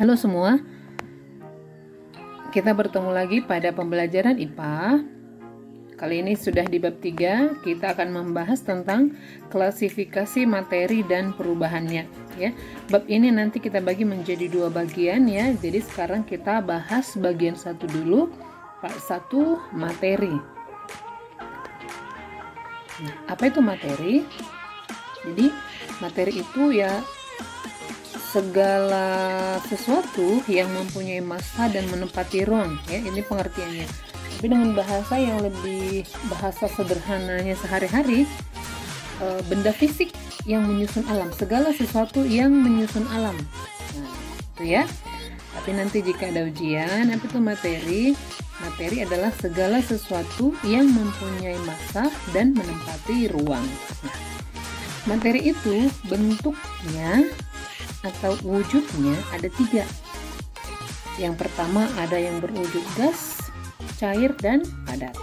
Halo semua, kita bertemu lagi pada pembelajaran IPA. Kali ini sudah di bab 3, kita akan membahas tentang klasifikasi materi dan perubahannya ya. Bab ini nanti kita bagi menjadi 2 bagian ya. Jadi sekarang kita bahas bagian 1 dulu, part 1 materi. Nah, apa itu materi? Jadi materi itu ya segala sesuatu yang mempunyai massa dan menempati ruang ya, ini pengertiannya. Tapi dengan bahasa yang lebih bahasa sederhananya sehari-hari, benda fisik yang menyusun alam, segala sesuatu yang menyusun alam. Nah, itu ya. Tapi nanti jika ada ujian, apa itu materi? Materi adalah segala sesuatu yang mempunyai massa dan menempati ruang. Nah, materi itu bentuknya atau wujudnya ada 3. Yang pertama ada yang berwujud gas, cair, dan padat.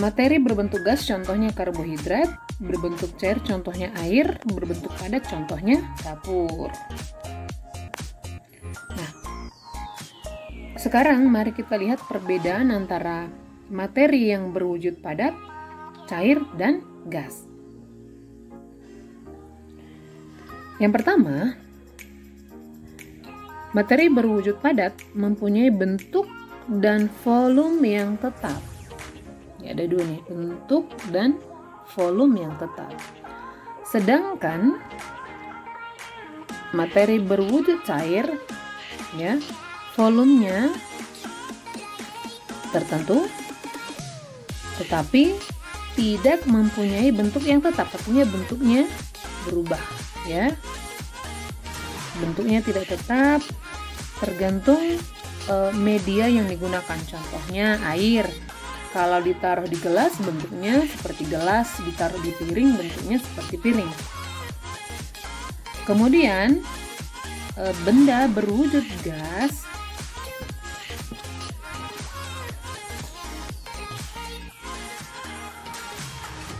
Materi berbentuk gas contohnya karbohidrat, berbentuk cair contohnya air, berbentuk padat contohnya kapur. Nah, sekarang mari kita lihat perbedaan antara materi yang berwujud padat, cair, dan gas. Yang pertama, materi berwujud padat mempunyai bentuk dan volume yang tetap. Ya, ada 2 nih, bentuk dan volume yang tetap. Sedangkan materi berwujud cair, ya, volumenya tertentu, tetapi tidak mempunyai bentuk yang tetap, artinya bentuknya berubah, ya. Bentuknya tidak tetap, tergantung media yang digunakan. Contohnya air, kalau ditaruh di gelas bentuknya seperti gelas, ditaruh di piring bentuknya seperti piring. Kemudian benda berwujud gas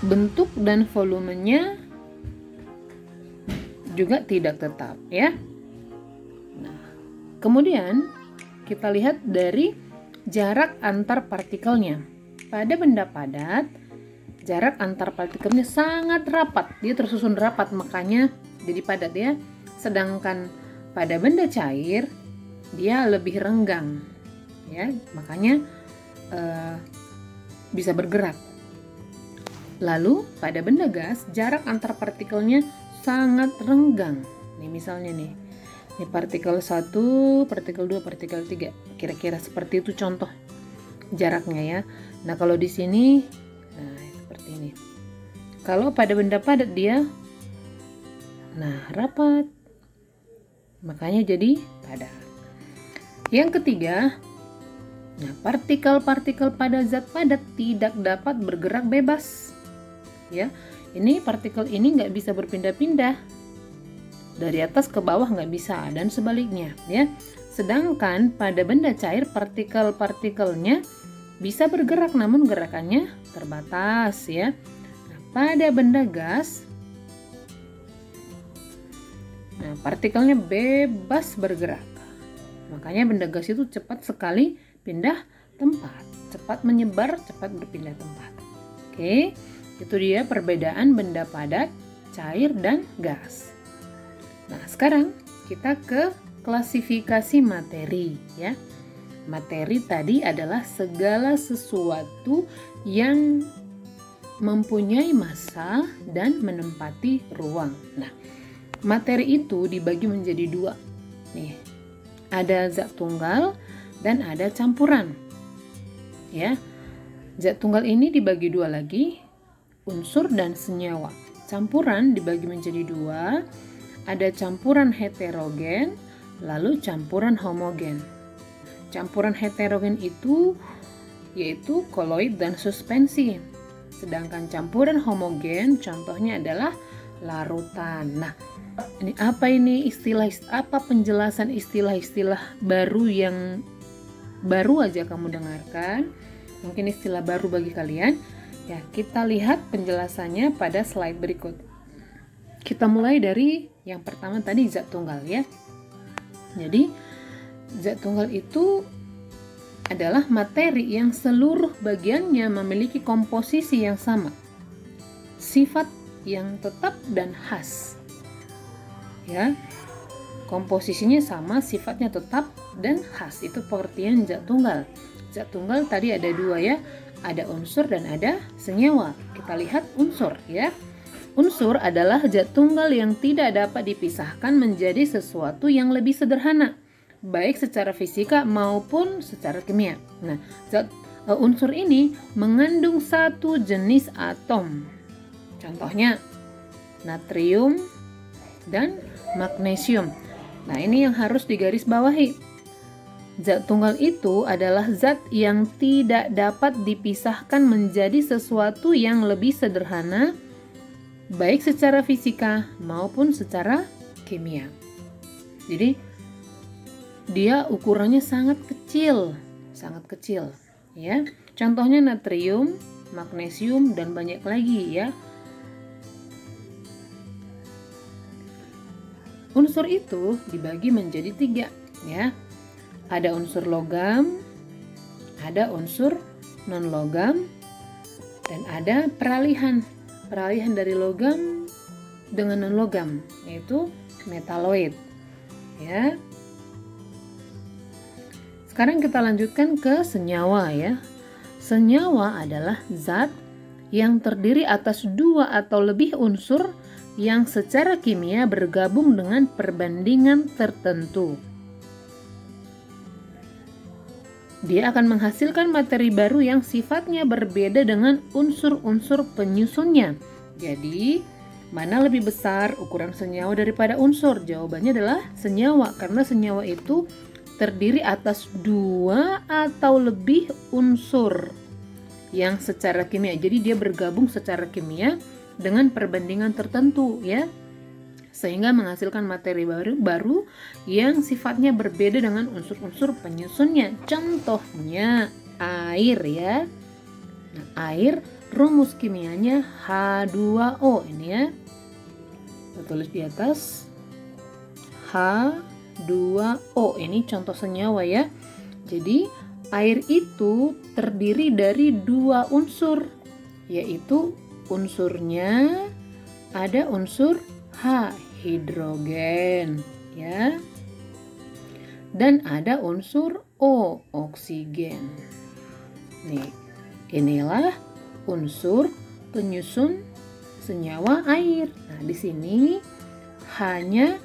bentuk dan volumenya juga tidak tetap ya. Nah, kemudian kita lihat dari jarak antar partikelnya. Pada benda padat, jarak antar partikelnya sangat rapat, dia tersusun rapat, makanya jadi padat ya. Sedangkan pada benda cair, dia lebih renggang ya, makanya bisa bergerak. Lalu pada benda gas, jarak antar partikelnya sangat renggang. Nih misalnya nih partikel 1, partikel 2, partikel 3. Kira-kira seperti itu contoh jaraknya ya. Nah, kalau di sini seperti ini. Kalau pada benda padat dia rapat. Makanya jadi padat. Yang ketiga, partikel-partikel pada zat padat tidak dapat bergerak bebas. Ya. Ini partikel ini nggak bisa berpindah-pindah dari atas ke bawah, nggak bisa, dan sebaliknya ya. Sedangkan pada benda cair partikel-partikelnya bisa bergerak, namun gerakannya terbatas ya. Nah, pada benda gas, partikelnya bebas bergerak. Makanya benda gas itu cepat sekali pindah tempat, cepat menyebar, cepat berpindah tempat. Oke. Itu dia perbedaan benda padat, cair, dan gas. Nah, sekarang kita ke klasifikasi materi ya. Materi tadi adalah segala sesuatu yang mempunyai massa dan menempati ruang. Nah, materi itu dibagi menjadi 2. Nih, ada zat tunggal dan ada campuran. Ya. Zat tunggal ini dibagi 2 lagi, unsur dan senyawa. Campuran dibagi menjadi 2, ada campuran heterogen, lalu campuran homogen. Campuran heterogen itu yaitu koloid dan suspensi. Sedangkan campuran homogen contohnya adalah larutan. Nah, ini apa apa penjelasan istilah-istilah baru yang baru aja kamu dengarkan? Mungkin istilah baru bagi kalian. Ya, kita lihat penjelasannya pada slide berikut. Kita mulai dari yang pertama tadi zat tunggal ya. Jadi zat tunggal itu adalah materi yang seluruh bagiannya memiliki komposisi yang sama, sifat yang tetap dan khas. Ya, komposisinya sama, sifatnya tetap dan khas. Itu pengertian zat tunggal. Zat tunggal tadi ada dua ya, ada unsur dan ada senyawa. Kita lihat unsur ya. Unsur adalah zat tunggal yang tidak dapat dipisahkan menjadi sesuatu yang lebih sederhana, baik secara fisika maupun secara kimia. Nah, unsur ini mengandung satu jenis atom. Contohnya natrium dan magnesium. Nah, ini yang harus digarisbawahi. Zat tunggal itu adalah zat yang tidak dapat dipisahkan menjadi sesuatu yang lebih sederhana, baik secara fisika maupun secara kimia. Jadi dia ukurannya sangat kecil ya. Contohnya natrium, magnesium dan banyak lagi ya. Unsur itu dibagi menjadi 3 ya. Ada unsur logam, ada unsur non logam, dan ada peralihan dari logam dengan non logam, yaitu metaloid ya. Sekarang kita lanjutkan ke senyawa ya. Senyawa adalah zat yang terdiri atas 2 atau lebih unsur yang secara kimia bergabung dengan perbandingan tertentu. Dia akan menghasilkan materi baru yang sifatnya berbeda dengan unsur-unsur penyusunnya. Jadi, mana lebih besar ukuran senyawa daripada unsur? Jawabannya adalah senyawa, karena senyawa itu terdiri atas 2 atau lebih unsur yang secara kimia. Jadi dia bergabung secara kimia dengan perbandingan tertentu ya, sehingga menghasilkan materi baru yang sifatnya berbeda dengan unsur-unsur penyusunnya. Contohnya air ya. Nah, air rumus kimianya H2O ini ya. Kita tulis di atas H2O, ini contoh senyawa ya. Jadi air itu terdiri dari 2 unsur, yaitu unsurnya ada unsur H, hidrogen ya, dan ada unsur O, oksigen. Nih, inilah unsur penyusun senyawa air. Nah, di sini hanya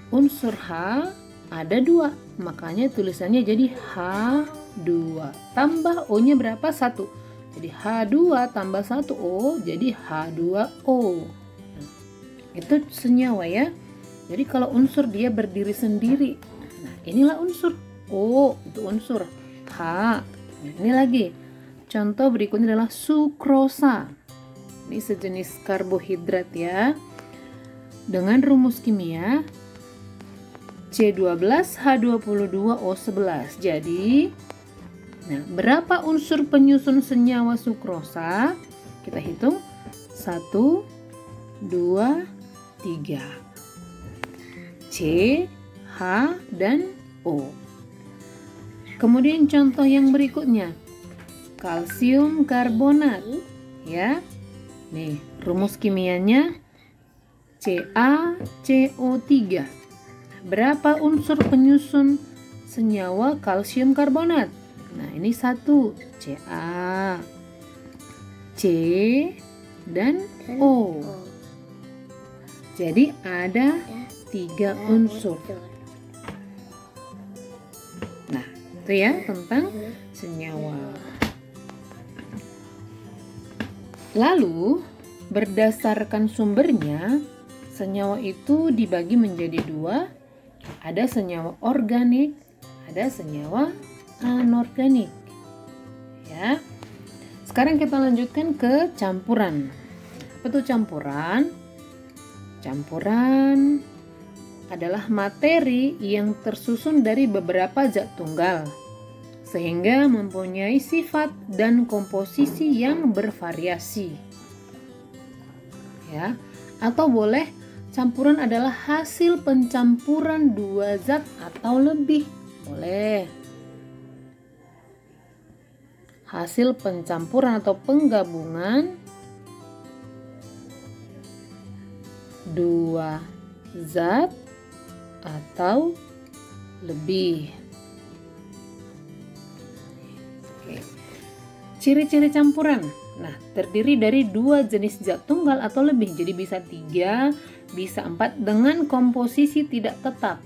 unsur H ada 2, makanya tulisannya jadi H2 tambah O-nya berapa? 1. Jadi H2 tambah 1O jadi H2O. Nah, itu senyawa ya. Jadi kalau unsur dia berdiri sendiri. Nah, inilah unsur. O itu unsur. H. Nah, ini lagi. Contoh berikutnya adalah sukrosa. Ini sejenis karbohidrat ya. Dengan rumus kimia C12H22O11. Jadi, nah, berapa unsur penyusun senyawa sukrosa? Kita hitung 1, 2, 3. C, H, dan O. Kemudian contoh yang berikutnya, kalsium karbonat ya. Nih, rumus kimianya CaCO3. Berapa unsur penyusun senyawa kalsium karbonat? Nah, ini 1, Ca, C, dan O. Jadi ada 3 unsur. Nah, itu ya tentang senyawa. Lalu, berdasarkan sumbernya, senyawa itu dibagi menjadi 2. Ada senyawa organik, ada senyawa anorganik. Ya. Sekarang kita lanjutkan ke campuran. Apa itu campuran? Campuran adalah materi yang tersusun dari beberapa zat tunggal, sehingga mempunyai sifat dan komposisi yang bervariasi. Ya, atau boleh Campuran adalah hasil pencampuran dua zat atau lebih. Boleh. Hasil pencampuran atau penggabungan dua zat atau lebih. Oke. Ciri-ciri campuran. Nah, terdiri dari dua jenis zat tunggal atau lebih. Jadi bisa 3, bisa 4 dengan komposisi tidak tetap.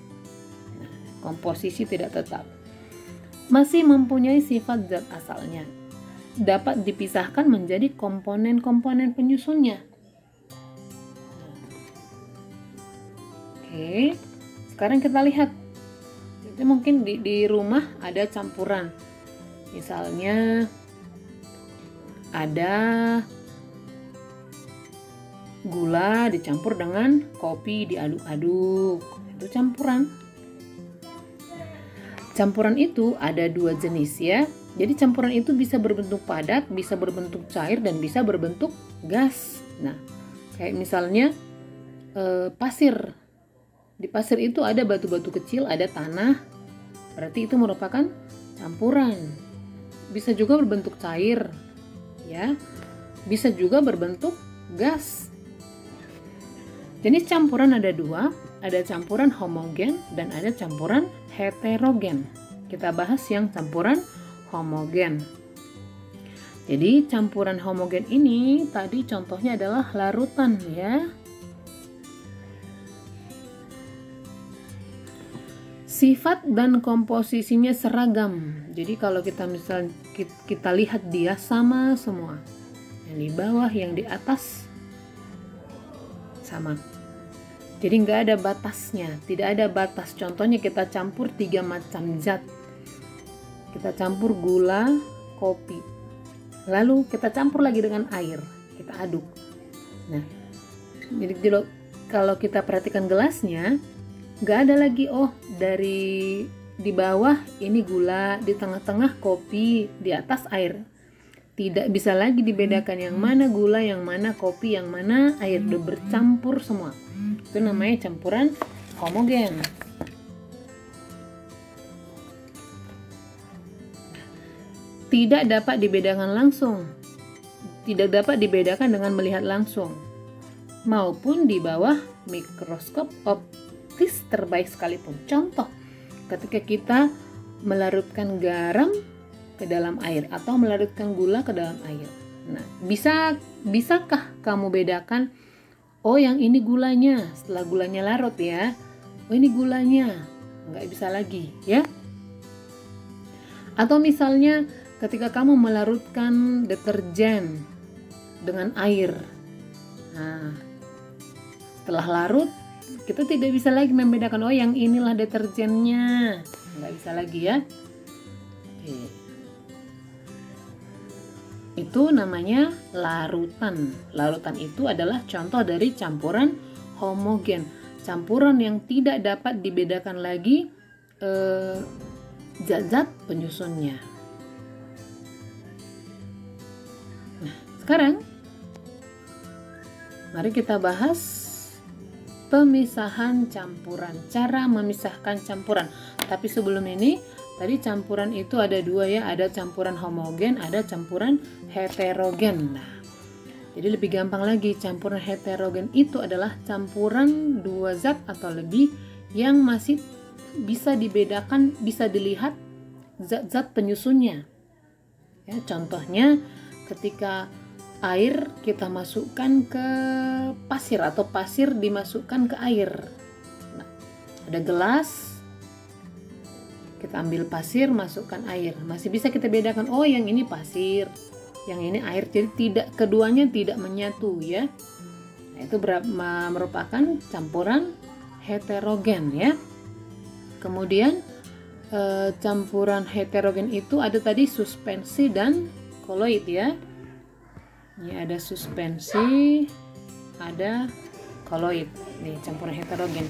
Nah, komposisi tidak tetap. Masih mempunyai sifat zat asalnya. Dapat dipisahkan menjadi komponen-komponen penyusunnya. Oke, sekarang kita lihat. Jadi mungkin di rumah ada campuran. Misalnya ada gula dicampur dengan kopi diaduk-aduk. Itu campuran. Campuran itu ada dua jenis ya. Jadi campuran itu bisa berbentuk padat, bisa berbentuk cair, dan bisa berbentuk gas. Nah, kayak misalnya pasir. Di pasir itu ada batu-batu kecil, ada tanah. Berarti itu merupakan campuran. Bisa juga berbentuk cair, ya. Bisa juga berbentuk gas. Jenis campuran ada dua, ada campuran homogen dan ada campuran heterogen. Kita bahas yang campuran homogen. Jadi campuran homogen ini tadi contohnya adalah larutan ya. Sifat dan komposisinya seragam. Jadi kalau kita lihat dia sama semua. Yang di bawah, yang di atas sama. Jadi nggak ada batasnya, tidak ada batas. Contohnya kita campur 3 macam zat. Kita campur gula, kopi. Lalu kita campur lagi dengan air, kita aduk. Nah, jadi kalau kita perhatikan gelasnya, nggak ada lagi dari di bawah ini gula, di tengah-tengah kopi, di atas air. Tidak bisa lagi dibedakan yang mana gula, yang mana kopi, yang mana air. Udah bercampur semua. Itu namanya campuran homogen. Tidak dapat dibedakan langsung. Tidak dapat dibedakan dengan melihat langsung. Maupun di bawah mikroskop optis terbaik sekalipun. Contoh, ketika kita melarutkan garam ke dalam air atau melarutkan gula ke dalam air. Nah, bisakah kamu bedakan, oh yang ini gulanya setelah gulanya larut ya. Oh ini gulanya. Nggak bisa lagi ya. Atau misalnya ketika kamu melarutkan deterjen dengan air. Nah, setelah larut kita tidak bisa lagi membedakan, oh yang inilah deterjennya. Nggak bisa lagi ya. Oke. Itu namanya larutan. Larutan itu adalah contoh dari campuran homogen. Campuran yang tidak dapat dibedakan lagi zat-zat penyusunnya. Nah, sekarang mari kita bahas pemisahan campuran. Cara memisahkan campuran. Tapi sebelum ini, tadi campuran itu ada dua ya, ada campuran homogen, ada campuran heterogen. Nah, jadi lebih gampang lagi, campuran heterogen itu adalah campuran dua zat atau lebih yang masih bisa dibedakan, bisa dilihat zat-zat penyusunnya. Ya, contohnya ketika air kita masukkan ke pasir atau pasir dimasukkan ke air. Nah, ada gelas, kita ambil pasir, masukkan air. Masih bisa kita bedakan, oh yang ini pasir, yang ini air. Jadi keduanya tidak menyatu ya. Nah, itu merupakan campuran heterogen ya. Kemudian campuran heterogen itu ada tadi suspensi dan koloid ya. Ini ada suspensi, ada koloid. Nih campuran heterogen.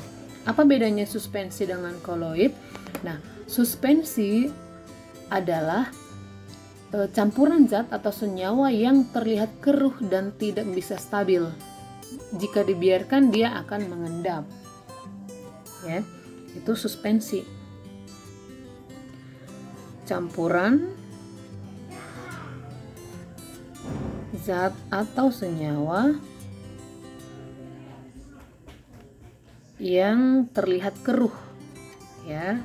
Apa bedanya suspensi dengan koloid? Nah, suspensi adalah campuran zat atau senyawa yang terlihat keruh dan tidak bisa stabil. jika dibiarkan dia akan mengendap. Ya, itu suspensi. Campuran zat atau senyawa yang terlihat keruh, ya.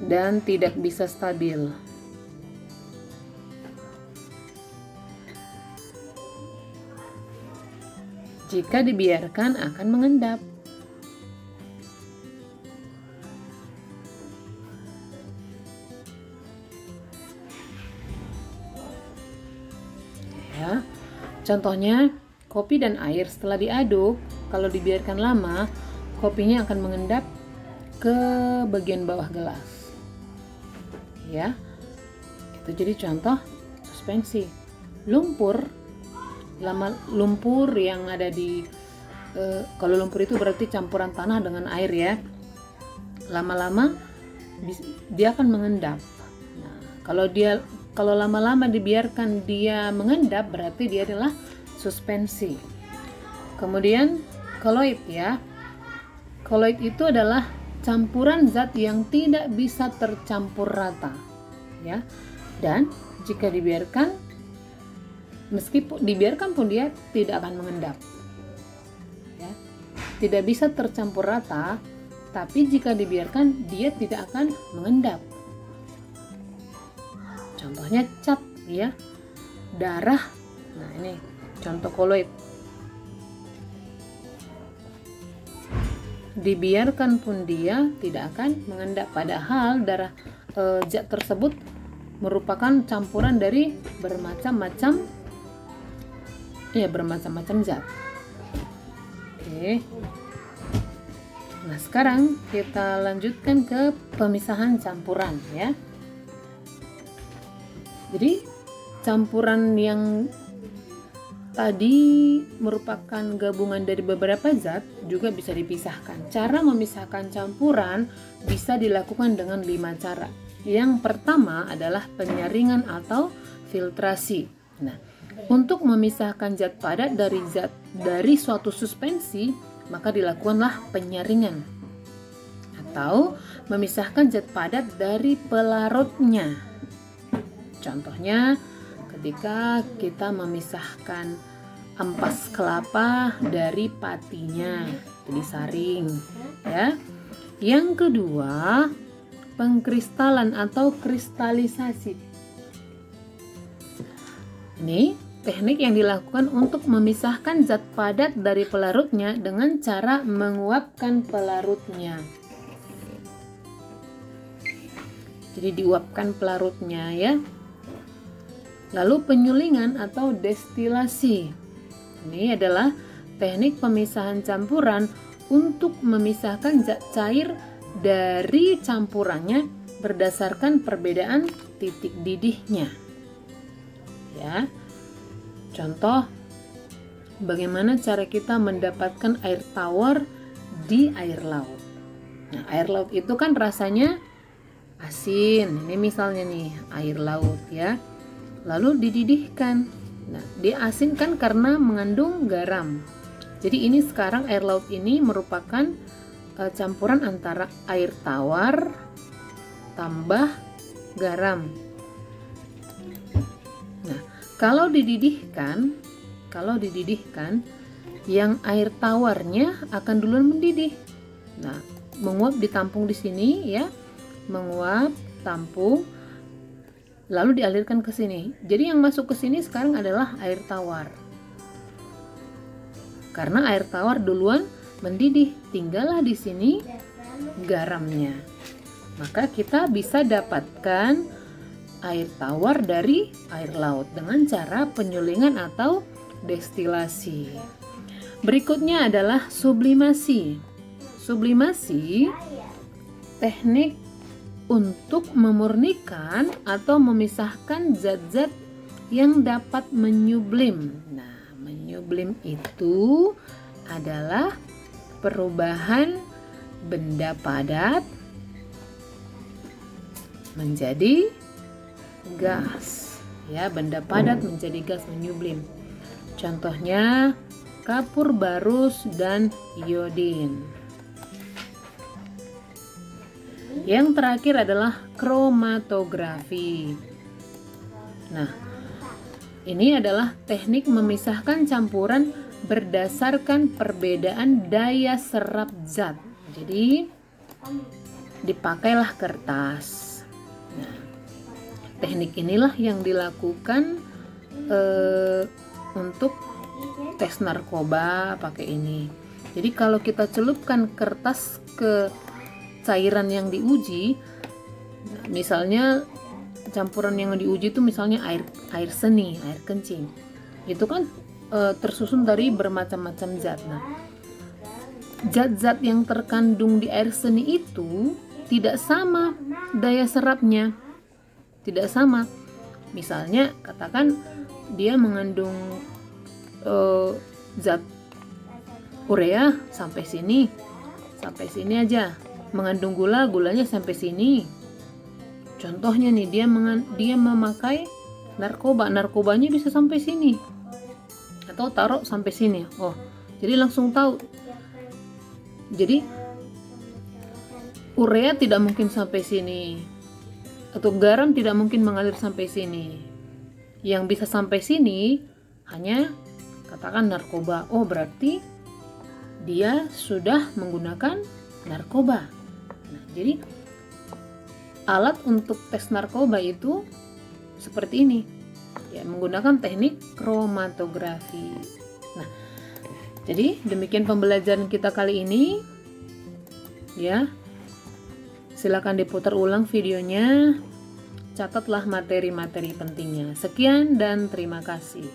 Dan tidak bisa stabil. Jika dibiarkan akan mengendap. Ya. Contohnya, kopi dan air setelah diaduk, kalau dibiarkan lama, kopinya akan mengendap ke bagian bawah gelas. Ya. Itu jadi contoh suspensi. Lumpur yang ada di kalau lumpur itu berarti campuran tanah dengan air, ya. Lama-lama dia akan mengendap. Nah, kalau lama-lama dibiarkan dia mengendap, berarti dia adalah suspensi. Kemudian koloid, ya. Koloid itu adalah campuran zat yang tidak bisa tercampur rata, ya. Dan jika dibiarkan, meskipun dibiarkan pun dia tidak akan mengendap, ya. Tidak bisa tercampur rata, tapi jika dibiarkan dia tidak akan mengendap. Contohnya cat, ya, darah. Nah, ini contoh koloid. Dibiarkan pun dia tidak akan mengendap, padahal zat tersebut merupakan campuran dari bermacam-macam zat. Oke. Nah, sekarang kita lanjutkan ke pemisahan campuran, ya. Jadi campuran yang tadi merupakan gabungan dari beberapa zat juga bisa dipisahkan. Cara memisahkan campuran bisa dilakukan dengan 5 cara. Yang pertama adalah penyaringan atau filtrasi. Nah, untuk memisahkan zat padat dari suatu suspensi, maka dilakukanlah penyaringan. Atau memisahkan zat padat dari pelarutnya. Contohnya, ketika kita memisahkan ampas kelapa dari patinya, disaring, ya. Yang kedua, pengkristalan atau kristalisasi. Ini teknik yang dilakukan untuk memisahkan zat padat dari pelarutnya dengan cara menguapkan pelarutnya. Jadi diuapkan pelarutnya, ya. Lalu penyulingan atau destilasi. Ini adalah teknik pemisahan campuran untuk memisahkan zat cair dari campurannya berdasarkan perbedaan titik didihnya. Ya. Contoh, bagaimana cara kita mendapatkan air tawar di air laut. Nah, air laut itu kan rasanya asin. Ini misalnya nih, air laut, ya. Lalu dididihkan. Nah, diasinkan karena mengandung garam. Jadi ini sekarang air laut ini merupakan campuran antara air tawar tambah garam. Nah, kalau dididihkan, yang air tawarnya akan duluan mendidih. Nah, menguap ditampung di sini, ya. Menguap, tampung, lalu dialirkan ke sini. Jadi yang masuk ke sini sekarang adalah air tawar. Karena air tawar duluan mendidih, tinggallah di sini garamnya. Maka kita bisa dapatkan air tawar dari air laut dengan cara penyulingan atau destilasi. Berikutnya adalah sublimasi. Sublimasi teknik untuk memurnikan atau memisahkan zat-zat yang dapat menyublim. Nah, menyublim itu adalah perubahan benda padat menjadi gas. Ya, benda padat menjadi gas menyublim. Contohnya kapur barus dan iodin. Yang terakhir adalah kromatografi. Nah, ini adalah teknik memisahkan campuran berdasarkan perbedaan daya serap zat. Jadi, dipakailah kertas. Nah, teknik inilah yang dilakukan untuk tes narkoba pakai ini. Jadi kalau kita celupkan kertas ke cairan yang diuji, misalnya campuran yang diuji itu misalnya air seni, air kencing, itu kan tersusun dari bermacam-macam zat. Nah, zat-zat yang terkandung di air seni itu tidak sama daya serapnya, tidak sama. Misalnya katakan dia mengandung zat urea sampai sini aja, mengandung gulanya sampai sini. Contohnya nih, dia memakai narkobanya bisa sampai sini, atau taruh sampai sini. Oh, jadi langsung tahu. Jadi urea tidak mungkin sampai sini, atau garam tidak mungkin mengalir sampai sini. Yang bisa sampai sini hanya katakan narkoba. Oh, berarti dia sudah menggunakan narkoba. Nah, jadi alat untuk tes narkoba itu seperti ini, ya, menggunakan teknik kromatografi. Nah, jadi demikian pembelajaran kita kali ini, ya. Silakan diputar ulang videonya, catatlah materi-materi pentingnya. Sekian dan terima kasih.